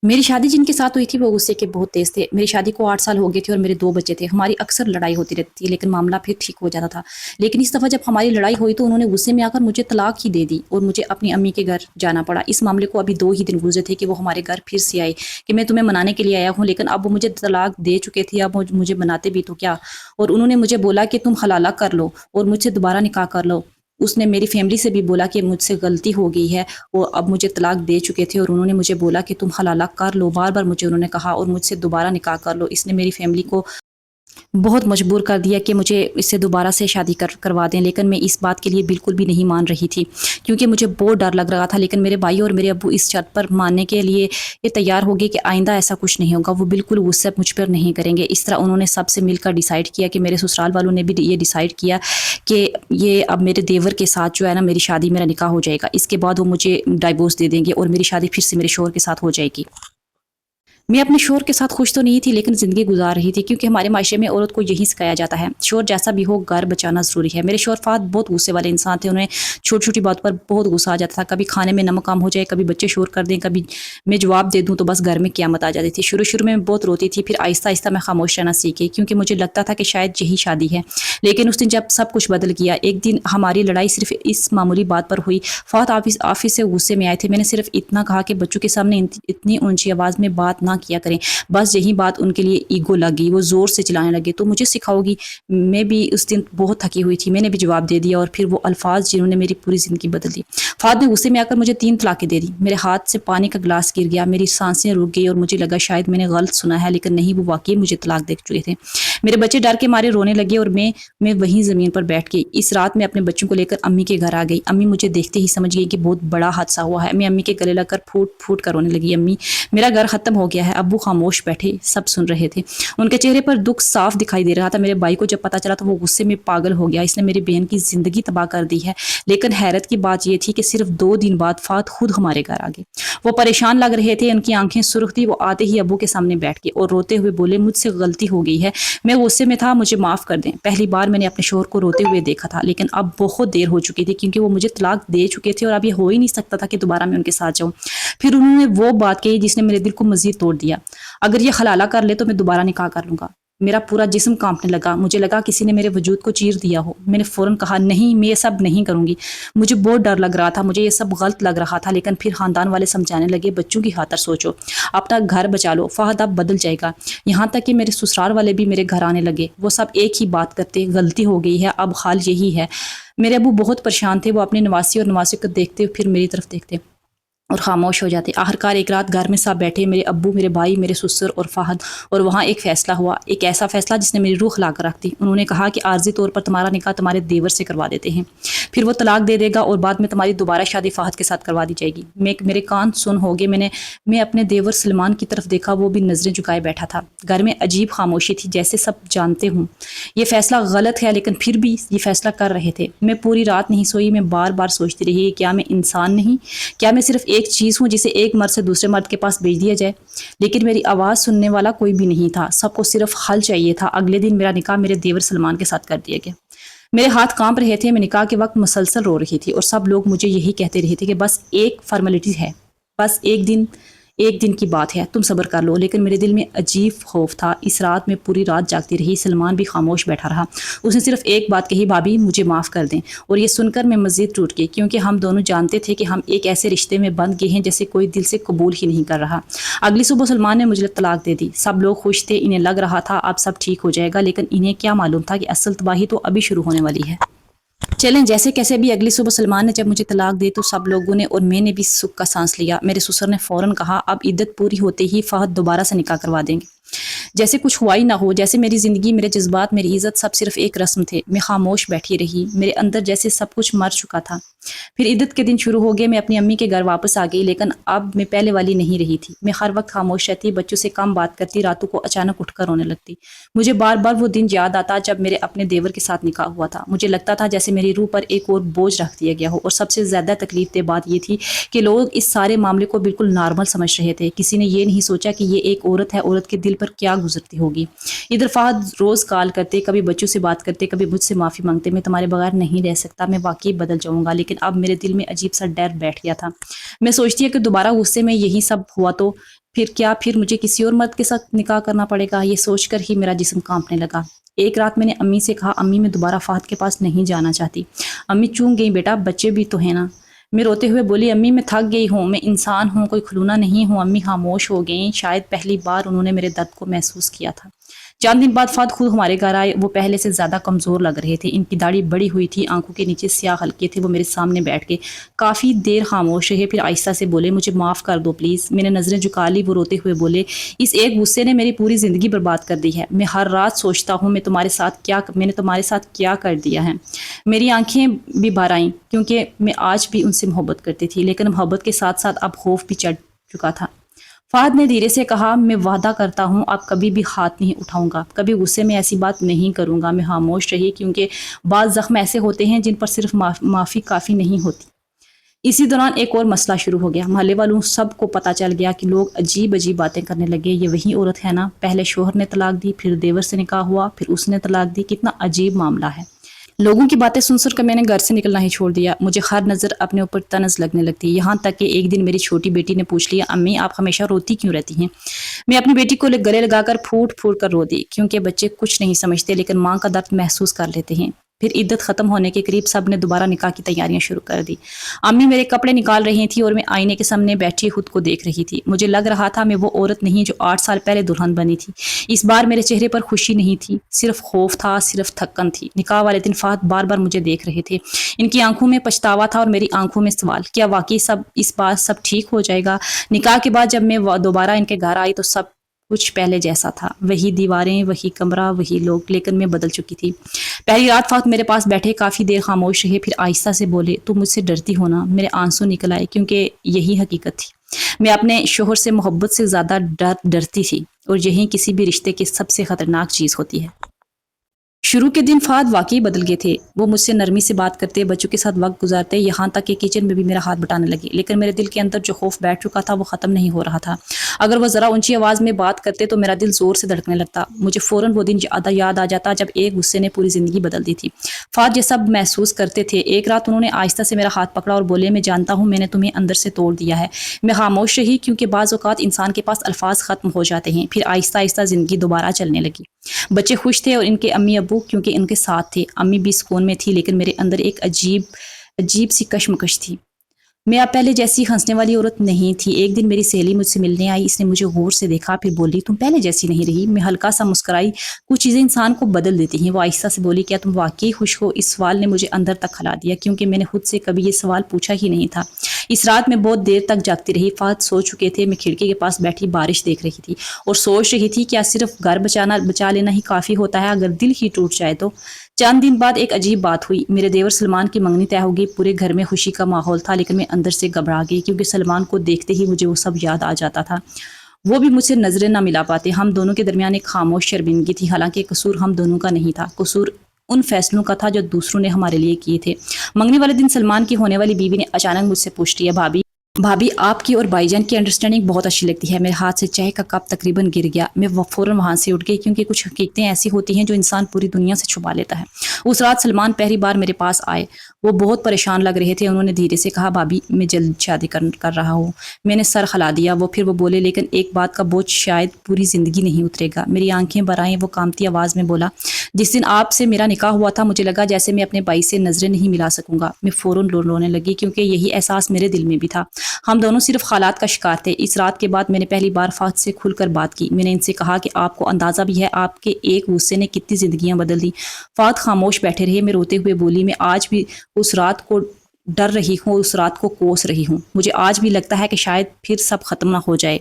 मेरी शादी जिनके साथ हुई थी वो गुस्से के बहुत तेज़ थे। मेरी शादी को 8 साल हो गए थे और मेरे 2 बच्चे थे। हमारी अक्सर लड़ाई होती रहती थी, लेकिन मामला फिर ठीक हो जाता था। लेकिन इस दफ़ा जब हमारी लड़ाई हुई तो उन्होंने गुस्से में आकर मुझे तलाक ही दे दी और मुझे अपनी अम्मी के घर जाना पड़ा। इस मामले को अभी 2 ही दिन गुज़रे थे कि वो हमारे घर फिर से आए कि मैं तुम्हें मनाने के लिए आया हूँ, लेकिन अब वो मुझे तलाक दे चुके थे। अब मुझे मनाते भी तो क्या। और उन्होंने मुझे बोला कि तुम हलाला कर लो और मुझसे दोबारा निकाह कर लो। उसने मेरी फैमिली से भी बोला कि मुझसे गलती हो गई है, वो अब मुझे तलाक दे चुके थे और उन्होंने मुझे बोला कि तुम हलाला कर लो, बार-बार मुझे उन्होंने कहा और मुझसे दोबारा निकाह कर लो। इसने मेरी फैमिली को बहुत मजबूर कर दिया कि मुझे इससे दोबारा से शादी करवा दें, लेकिन मैं इस बात के लिए बिल्कुल भी नहीं मान रही थी क्योंकि मुझे बहुत डर लग रहा था। लेकिन मेरे भाई और मेरे अब्बू इस शर्त पर मानने के लिए ये तैयार हो गए कि आइंदा ऐसा कुछ नहीं होगा, वो बिल्कुल गुस्सा मुझ पर नहीं करेंगे। इस तरह उन्होंने सबसे मिलकर डिसाइड किया कि मेरे ससुराल वालों ने भी ये डिसाइड किया कि ये अब मेरे देवर के साथ जो है ना मेरी शादी, मेरा निकाह हो जाएगा। इसके बाद वो मुझे डाइवोर्स दे देंगे और मेरी शादी फिर से मेरे शौहर के साथ हो जाएगी। मैं अपने शौहर के साथ खुश तो नहीं थी, लेकिन ज़िंदगी गुजार रही थी क्योंकि हमारे मायशे में औरत को यही सिखाया जाता है, शौहर जैसा भी हो घर बचाना ज़रूरी है। मेरे शौहर फ़हद बहुत गुस्से वाले इंसान थे, उन्हें छोटी-छोटी बात पर बहुत गुस्सा आ जाता था। कभी खाने में नमक कम हो जाए, कभी बच्चे शोर कर दें, कभी मैं जवाब दे दूँ तो बस घर में क़यामत आ जाती थी। शुरू-शुरू में मैं बहुत रोती थी, फिर आहिस्ता-आहिस्ता मैं खामोश रहना सीख गई क्योंकि मुझे लगता था कि शायद यही शादी है। लेकिन उस दिन जब सब कुछ बदल गया, एक दिन हमारी लड़ाई सिर्फ़ इस मामूली बात पर हुई। फ़हद ऑफ़िस से गुस्से में आए थे। मैंने सिर्फ़ इतना कहा कि बच्चों के सामने इतनी ऊँची आवाज़ में बात ना किया करें। बस यही बात उनके लिए ईगो लग गई, वो ज़ोर से चिल्लाने लगे, तो मुझे सिखाओगी? मैं भी उस दिन बहुत थकी हुई थी, मैंने भी जवाब दे दिया और फिर वो अल्फाज जिन्होंने मेरी पूरी ज़िंदगी बदल दी। फ़हद ने गुस्से में आकर मुझे 3 तलाक़ें दे दी। मेरे हाथ से पानी का गिलास गिर गया, मेरी सांसें रुक गई और मुझे लगा शायद मैंने गलत सुना है, लेकिन नहीं, वो वाक़ई मुझे तलाक दे चुके थे। मेरे बच्चे डर के मारे रोने लगे और मैं वहीं ज़मीन पर बैठ गई। इस रात मैं अपने बच्चों को लेकर अम्मी के घर आ गई। अम्मी मुझे देखते ही समझ गई कि बहुत बड़ा हादसा हुआ है। मैं अम्मी के गले लगकर फूट-फूट कर रोने लगी। अम्मी, मेरा घर ख़त्म हो गया है। अब्बू खामोश बैठे सब सुन रहे थे। उनके चेहरे पर दुख साफ दिखाई दे रहा था। मेरे भाई को जब पता चला तो वो गुस्से में पागल हो गया, इसने मेरी बहन की ज़िंदगी तबाह कर दी है। लेकिन हैरत की बात ये थी कि सिर्फ 2 दिन बाद फ़हद खुद हमारे घर आ गए। वो परेशान लग रहे थे, उनकी आंखें सुर्ख थी। वो आते ही अब्बू के सामने बैठ गए और रोते हुए बोले, मुझसे गलती हो गई है, मैं गुस्से में था, मुझे माफ़ कर दें। पहली बार मैंने अपने शौहर को रोते हुए देखा था, लेकिन अब बहुत देर हो चुकी थी क्योंकि वो मुझे तलाक दे चुके थे और अब ये हो ही नहीं सकता था कि दोबारा मैं उनके साथ जाऊँ। फिर उन्होंने वो बात कही जिसने मेरे दिल को मज़ीद तोड़ दिया। अगर ये हलाला कर ले तो मैं दोबारा निकाह कर लूँगा। मेरा पूरा जिस्म काँपने लगा, मुझे लगा किसी ने मेरे वजूद को चीर दिया हो। मैंने फ़ौरन कहा, नहीं, मैं ये सब नहीं करूँगी। मुझे बहुत डर लग रहा था, मुझे ये सब गलत लग रहा था, लेकिन फिर ख़ानदान वाले समझाने लगे, बच्चों की खातिर सोचो, अपना घर बचा लो, फ़हद अब बदल जाएगा। यहाँ तक कि मेरे ससुराल वाले भी मेरे घर आने लगे। वो सब एक ही बात करते, गलती हो गई है, अब हाल यही है। मेरे अब्बू बहुत परेशान थे, वो अपने नवासी और नवासी को देखते फिर मेरी तरफ देखते और खामोश हो जाते। आखिरकार एक रात घर में सब बैठे, मेरे अब्बू, मेरे भाई, मेरे ससुर और फ़हद, और वहाँ एक फ़ैसला हुआ, एक ऐसा फ़ैसला जिसने मेरी रूह हिला कर रख दी। उन्होंने कहा कि आर्ज़ी तौर पर तुम्हारा निकाह तुम्हारे देवर से करवा देते हैं, फिर वो तलाक दे देगा और बाद में तुम्हारी दोबारा शादी फ़हद के साथ करवा दी जाएगी। मेरे कान सुन हो गए। मैं अपने देवर सलमान की तरफ देखा, वो भी नज़रें झुकाए बैठा था। घर में अजीब खामोशी थी, जैसे सब जानते हूँ ये फ़ैसला गलत है, लेकिन फिर भी ये फ़ैसला कर रहे थे। मैं पूरी रात नहीं सोई, मैं बार बार सोचती रही, क्या मैं इंसान नहीं, क्या मैं सिर्फ एक चीज़ हूँ जिसे एक मर्द से दूसरे मर्द के पास भेज दिया जाए। लेकिन मेरी आवाज़ सुनने वाला कोई भी नहीं था, सबको सिर्फ हल चाहिए था। अगले दिन मेरा निकाह मेरे देवर सलमान के साथ कर दिया गया। मेरे हाथ कांप रहे थे, मैं निकाह के वक्त मुसलसल रो रही थी और सब लोग मुझे यही कहते रहे थे कि बस एक फॉर्मेलिटी है, बस एक दिन की बात है, तुम सब्र कर लो। लेकिन मेरे दिल में अजीब खौफ था। इस रात मैं पूरी रात जागती रही। सलमान भी खामोश बैठा रहा। उसने सिर्फ एक बात कही, भाभी मुझे माफ़ कर दें। और ये सुनकर मैं मज़ीद टूट गई क्योंकि हम दोनों जानते थे कि हम एक ऐसे रिश्ते में बंध गए हैं जैसे कोई दिल से कबूल ही नहीं कर रहा। अगली सुबह सलमान ने मुझे तलाक दे दी। सब लोग खुश थे, इन्हें लग रहा था अब सब ठीक हो जाएगा, लेकिन इन्हें क्या मालूम था कि असल तबाही तो अभी शुरू होने वाली है। चलें, जैसे कैसे भी अगली सुबह सलमान ने जब मुझे तलाक दी तो सब लोगों ने और मैंने भी सुख का सांस लिया। मेरे ससुर ने फ़ौरन कहा, अब इद्दत पूरी होते ही फ़हद दोबारा से निकाह करवा देंगे, जैसे कुछ हुआ ही ना हो, जैसे मेरी ज़िंदगी, मेरे जज्बात, मेरी इज़्ज़त सब सिर्फ एक रस्म थे। मैं खामोश बैठी रही, मेरे अंदर जैसे सब कुछ मर चुका था। फिर इद्दत के दिन शुरू हो गए। मैं अपनी अम्मी के घर वापस आ गई, लेकिन अब मैं पहले वाली नहीं रही थी। मैं हर वक्त खामोश रहती, बच्चों से कम बात करती, रातों को अचानक उठकर रोने लगती। मुझे बार बार वो दिन याद आता जब मेरे अपने देवर के साथ निकाह हुआ था। मुझे लगता था जैसे मेरी रूह पर एक और बोझ रख दिया गया हो। और सबसे ज़्यादा तकलीफ दे बात ये थी कि लोग इस सारे मामले को बिल्कुल नॉर्मल समझ रहे थे। किसी ने ये नहीं सोचा कि ये एक औरत है, औरत के दिल पर क्या गुजरती होगी। इधर फ़हद रोज़ कॉल करते, कभी बच्चों से बात करते, कभी मुझसे माफ़ी मांगते, मैं तुम्हारे बगैर नहीं रह सकता, मैं वाकई बदल जाऊँगा। लेकिन अब मेरे दिल में अजीब सा डर बैठ गया था। मैं सोचती है कि दोबारा गुस्से में यही सब हुआ तो پھر مجھے کسی اور مرد کے ساتھ نکاح کرنا پڑے گا؟ یہ سوچ کر ہی میرا جسم کانپنے لگا۔ ایک رات میں نے امی سے کہا، امی میں دوبارہ فہد کے پاس نہیں جانا چاہتی۔ امی چونک گئی، بیٹا بچے بھی تو ہیں نا۔ میں روتے ہوئے بولی، امی میں تھک گئی ہوں، میں انسان ہوں، کوئی کھلونا نہیں ہوں۔ امی خاموش ہو گئیں، شاید پہلی بار انہوں نے میرے درد کو محسوس کیا تھا۔ چند دن بعد فہد خود ہمارے گھر آئے۔ وہ پہلے سے زیادہ کمزور لگ رہے تھے، ان کی داڑھی بڑی ہوئی تھی، آنکھوں کے نیچے سیاہ حلقے تھے۔ وہ میرے سامنے بیٹھ کے کافی دیر خاموش رہے، پھر آہستہ سے بولے، مجھے معاف کر دو پلیز۔ میں نے نظریں جھکا لی۔ وہ روتے ہوئے بولے، اس ایک غصے نے میری پوری زندگی برباد کر دی ہے۔ میں ہر رات سوچتا ہوں میں نے تمہارے ساتھ کیا کر دیا ہے۔ میری آنکھیں بھی بھر آئیں، کیونکہ میں آج بھی ان سے محبت کرتی تھی، لیکن محبت کے ساتھ ساتھ اب خوف بھی چڑھ چکا تھا۔ فہد نے دھیرے سے کہا، میں وعدہ کرتا ہوں اب کبھی بھی ہاتھ نہیں اٹھاؤں گا، کبھی غصے میں ایسی بات نہیں کروں گا۔ میں خاموش رہی، کیونکہ بعض زخم ایسے ہوتے ہیں جن پر صرف معافی کافی نہیں ہوتی۔ اسی دوران ایک اور مسئلہ شروع ہو گیا۔ محلے والوں سب کو پتہ چل گیا کہ لوگ عجیب باتیں کرنے لگے۔ یہ وہی عورت ہے نا، پہلے شوہر نے طلاق دی، پھر دیور سے نکاح ہوا، پھر اس نے طلاق دی، کتنا عجیب معاملہ ہے۔ لوگوں کی باتیں سن کر میں نے گھر سے نکلنا ہی چھوڑ دیا۔ مجھے ہر نظر اپنے اوپر طنز لگنے لگتی، یہاں تک کہ ایک دن میری چھوٹی بیٹی نے پوچھ لیا، امی آپ ہمیشہ روتی کیوں رہتی ہیں؟ میں اپنی بیٹی کو گلے لگا کر پھوٹ پھوٹ کر رو دی، کیونکہ بچے کچھ نہیں سمجھتے لیکن ماں کا درد محسوس کر لیتے ہیں۔ پھر عدت ختم ہونے کے قریب سب نے دوبارہ نکاح کی تیاریاں شروع کر دی۔ امی میرے کپڑے نکال رہی تھی اور میں آئینے کے سامنے بیٹھی خود کو دیکھ رہی تھی۔ مجھے لگ رہا تھا میں وہ عورت نہیں جو 8 سال پہلے دلہن بنی تھی۔ اس بار میرے چہرے پر خوشی نہیں تھی، صرف خوف تھا، صرف تھکن تھی۔ نکاح والے دن فہد بار بار مجھے دیکھ رہے تھے، ان کی آنکھوں میں پچھتاوا تھا اور میری آنکھوں میں سوال، کیا واقعی اس بار سب ٹھیک ہو جائے گا؟ نکاح کے بعد جب میں دوبارہ ان کے گھر آئی تو سب کچھ پہلے جیسا تھا، وہی دیواریں، وہی کمرہ، وہی لوگ، لیکن میں بدل چکی تھی۔ پہلی رات فہد میرے پاس بیٹھے، کافی دیر خاموش رہے، پھر آہستہ سے بولے، تم مجھ سے ڈرتی ہو نا؟ میرے آنسو نکل آئے، کیونکہ یہی حقیقت تھی۔ میں اپنے شوہر سے محبت سے زیادہ ڈرتی تھی، اور یہی کسی بھی رشتے کی سب سے خطرناک چیز ہوتی ہے۔ شروع کے دن فہد واقعی بدل گئے تھے۔ وہ مجھ سے نرمی سے بات کرتے، بچوں کے ساتھ وقت گزارتے، یہاں تک کہ کچن میں بھی میرا ہاتھ بٹانے لگے، لیکن میرے دل کے اندر جو خوف بیٹھ چکا تھا وہ ختم نہیں ہو رہا تھا۔ اگر وہ ذرا اونچی آواز میں بات کرتے تو میرا دل زور سے دھڑکنے لگتا۔ مجھے فوراً وہ دن یاد آ جاتا جب ایک غصے نے پوری زندگی بدل دی تھی۔ فہد یہ سب محسوس کرتے تھے۔ ایک رات انہوں نے آہستہ سے میرا ہاتھ پکڑا اور بولے، میں جانتا ہوں میں نے تمہیں اندر سے توڑ دیا ہے۔ میں خاموش رہی، کیونکہ بعض اوقات انسان کے پاس الفاظ ختم ہو جاتے ہیں۔ پھر آہستہ آہستہ زندگی دوبارہ چلنے لگی۔ بچے خوش تھے اور ان کے امی ابو کیونکہ ان کے ساتھ تھے۔ امی بھی سکون میں تھی، لیکن میرے اندر ایک عجیب سی کشمکش تھی۔ میں اب پہلے جیسی ہنسنے والی عورت نہیں تھی۔ ایک دن میری سہیلی مجھ سے ملنے آئی، اس نے مجھے غور سے دیکھا، پھر بولی، تم پہلے جیسی نہیں رہی۔ میں ہلکا سا مسکرائی، کچھ چیزیں انسان کو بدل دیتی ہیں۔ وہ آہستہ سے بولی، کیا تم واقعی خوش ہو؟ اس سوال نے مجھے اندر تک ہلا دیا، کیونکہ میں نے خود سے کبھی یہ سوال پوچھا ہی نہیں تھا۔ اس رات میں بہت دیر تک جاگتی رہی۔ فہد سو چکے تھے، میں کھڑکی کے پاس بیٹھی بارش دیکھ رہی تھی اور سوچ رہی تھی، کیا صرف گھر بچا لینا ہی کافی ہوتا ہے اگر دل ہی ٹوٹ جائے تو؟ چند دن بعد ایک عجیب بات ہوئی۔ میرے دیور سلمان کی منگنی طے ہو گئی۔ پورے گھر میں خوشی کا ماحول تھا، لیکن میں اندر سے گھبرا گئی، کیونکہ سلمان کو دیکھتے ہی مجھے وہ سب یاد آ جاتا تھا۔ وہ بھی مجھ سے نظریں نہ ملا پاتے۔ ہم دونوں کے درمیان ایک خاموش شرمندگی تھی، حالانکہ قصور ہم دونوں کا نہیں تھا، قصور ان فیصلوں کا تھا جو دوسروں نے ہمارے لیے کیے تھے۔ منگنی والے دن سلمان کی ہونے والی بیوی نے اچانک مجھ سے پوچھ لیا، بھابی آپ کی اور بھائی جان کی انڈرسٹینڈنگ بہت اچھی لگتی ہے۔ میرے ہاتھ سے چائے کا کپ تقریباً گر گیا۔ میں فوراً وہاں سے اٹھ گئی، کیونکہ کچھ حقیقتیں ایسی ہوتی ہیں جو انسان پوری دنیا سے چھپا لیتا ہے۔ اس رات سلمان پہلی بار میرے پاس آئے۔ وہ بہت پریشان لگ رہے تھے۔ انہوں نے دھیرے سے کہا، بھابی میں جلد شادی کر رہا ہوں۔ میں نے سر ہلا دیا۔ پھر وہ بولے، لیکن ایک بات کا بوجھ شاید پوری زندگی نہیں اترے گا۔ میری آنکھیں بھر آئیں۔ وہ کانپتی آواز میں بولا، جس دن آپ سے میرا نکاح ہوا تھا مجھے لگا جیسے میں اپنے بھائی سے نظریں نہیں ملا سکوں گا۔ میں فوراً رونے لگی، کیونکہ یہی احساس میرے دل میں بھی تھا۔ ہم دونوں صرف حالات کا شکار تھے۔ اس رات کے بعد میں نے پہلی بار فہد سے کھل کر بات کی۔ میں نے ان سے کہا کہ آپ کو اندازہ بھی ہے آپ کے ایک غصے نے کتنی زندگیاں بدل دی۔ فہد خاموش بیٹھے رہے۔ میں روتے ہوئے بولی، میں آج بھی اس رات کو ڈر رہی ہوں، اس رات کو کوس رہی ہوں۔ مجھے آج بھی لگتا ہے کہ شاید پھر سب ختم نہ ہو جائے۔